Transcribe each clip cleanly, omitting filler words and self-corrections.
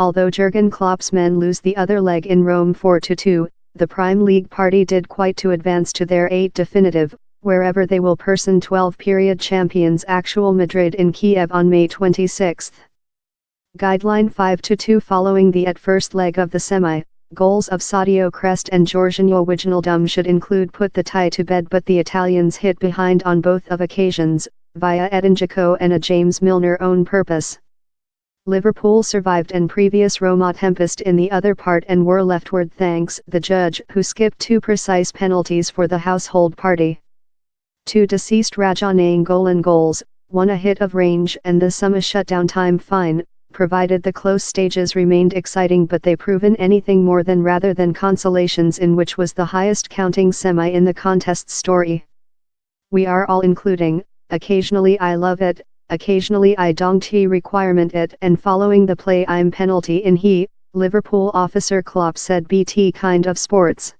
Although Jurgen Klopp's men lose the other leg in Rome 4-2, the Prime League party did quite to advance to their 8 definitive, wherever they will person 12-period champions Actual Madrid in Kiev on May 26. Guideline 5-2 following the at first leg of the semi. Goals of Sadio Crest and Jorginho Wijnaldum should include put the tie to bed, but the Italians hit behind on both of occasions, via Edin Dzeko and a James Milner own purpose. Liverpool survived an previous Roma tempest in the other part and were leftward thanks the judge who skipped 2 precise penalties for the household party. 2 deceased Raja Nainggolan goals, 1 a hit of range and the sum a shutdown time fine, provided the close stages remained exciting, but they proven anything more than rather than consolations in which was the highest counting semi in the contest's story. We are all including, occasionally I love it, occasionally I don't requirement it, and following the play I'm penalty in he, Liverpool officer Klopp said BT kind of sports.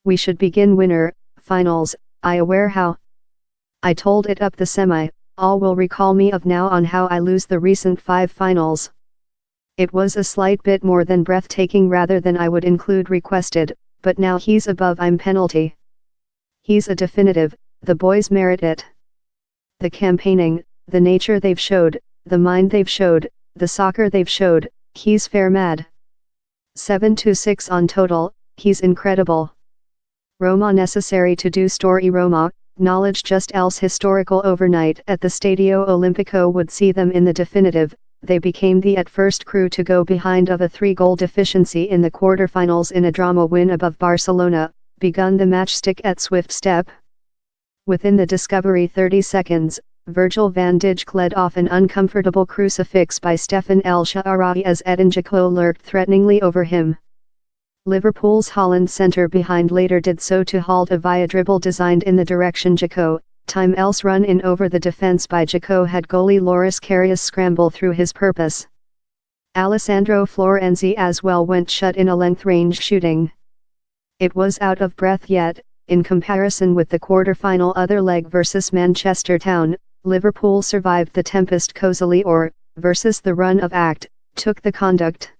We should begin winner, finals, I aware how. I told it up the semi. All will recall me of now on how I lose the recent 5 finals. It was a slight bit more than breathtaking rather than I would include requested, but now he's above I'm penalty. He's a definitive, the boys merit it. The campaigning, the nature they've showed, the mind they've showed, the soccer they've showed, he's fair mad. 7-6 on total, he's incredible. Roma necessary to do story Roma. Knowledge just else historical overnight at the Stadio Olimpico would see them in the definitive. They became the at first crew to go behind of a 3-goal deficiency in the quarterfinals in a drama win above Barcelona, begun the matchstick at swift step. Within the discovery 30 seconds, Virgil van Dijk led off an uncomfortable crucifix by Stefan El Shaarawy as Edin Dzeko lurked threateningly over him. Liverpool's Holland centre behind later did so to halt a via dribble designed in the direction Dzeko, time else run in over the defence by Dzeko had goalie Loris Karius scramble through his purpose. Alessandro Florenzi as well went shut in a length-range shooting. It was out of breath yet, in comparison with the quarter-final other leg versus Manchester Town, Liverpool survived the tempest cosily or, versus the run of act, took the conduct.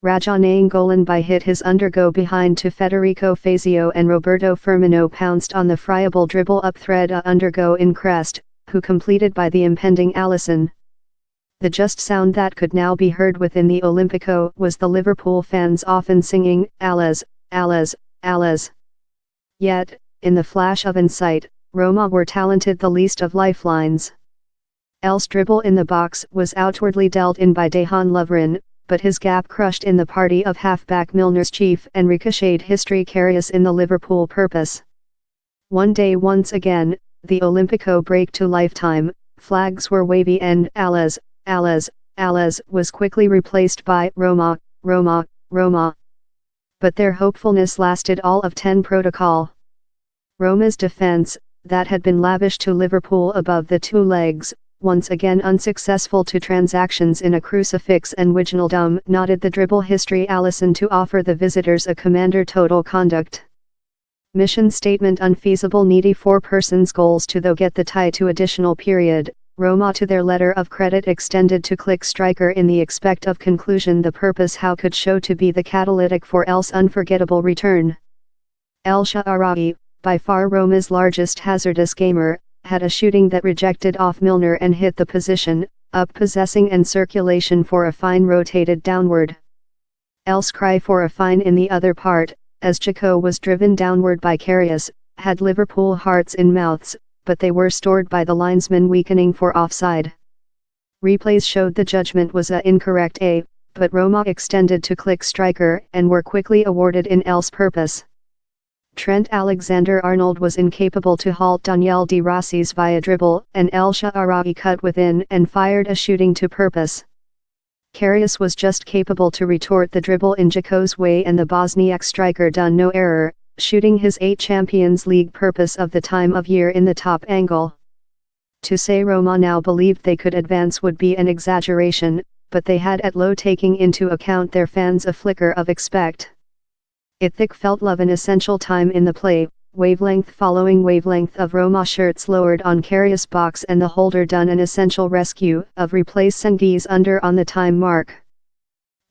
Raja Nainggolan by hit his undergo behind to Federico Fazio and Roberto Firmino pounced on the friable dribble up thread a undergo in Crest, who completed by the impending Alisson. The just sound that could now be heard within the Olimpico was the Liverpool fans often singing, Alles, Alles, Alles. Yet, in the flash of insight, Roma were talented the least of lifelines. El's dribble in the box was outwardly dealt in by Dejan Lovren, but his gap crushed in the party of halfback Milner's chief and ricocheted history Karius in the Liverpool purpose. One day once again, the Olimpico break to lifetime, flags were wavy and Alles, Alles, Alles was quickly replaced by Roma, Roma, Roma. But their hopefulness lasted all of 10 protocol. Roma's defence, that had been lavish to Liverpool above the 2 legs, once again unsuccessful to transactions in a crucifix and Wijnaldum nodded the dribble history Alisson to offer the visitors a commander total conduct. Mission statement unfeasible needy 4 persons goals to though get the tie to additional period, Roma to their letter of credit extended to click striker in the expect of conclusion the purpose how could show to be the catalytic for else unforgettable return. El Shaarawy, by far Roma's largest hazardous gamer, had a shooting that rejected off Milner and hit the position, up possessing and circulation for a fine rotated downward. El's cry for a fine in the other part, as Dzeko was driven downward by Karius, had Liverpool hearts in mouths, but they were stored by the linesman weakening for offside. Replays showed the judgment was a incorrect but Roma extended to click striker and were quickly awarded in El's purpose. Trent Alexander-Arnold was incapable to halt Daniel De Rossi's via dribble, and El Shaarawy cut within and fired a shooting to purpose. Karius was just capable to retort the dribble in Dzeko's way, and the Bosniak striker done no error, shooting his 8 Champions League purpose of the time of year in the top angle. To say Roma now believed they could advance would be an exaggeration, but they had at low taking into account their fans a flicker of expect. It thick felt love an essential time in the play, wavelength following wavelength of Roma shirts lowered on Karius box and the holder done an essential rescue of replace Senghis under on the time mark.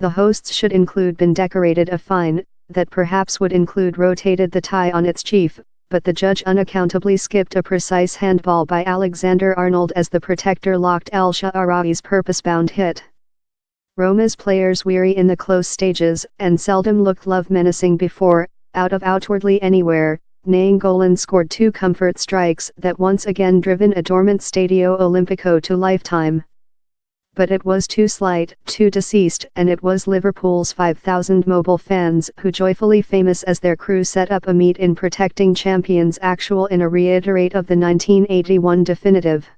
the hosts should include been decorated a fine, that perhaps would include rotated the tie on its chief, but the judge unaccountably skipped a precise handball by Alexander Arnold as the protector locked El Shaarawy's purpose-bound hit. Roma's players weary in the close stages, and seldom looked love menacing before, out of outwardly anywhere, Nainggolan scored 2 comfort strikes that once again driven a dormant Stadio Olimpico to lifetime. But it was too slight, too deceased, and it was Liverpool's 5,000 mobile fans who, joyfully famous as their crew, set up a meet in protecting champions actual in a reiterate of the 1981 definitive.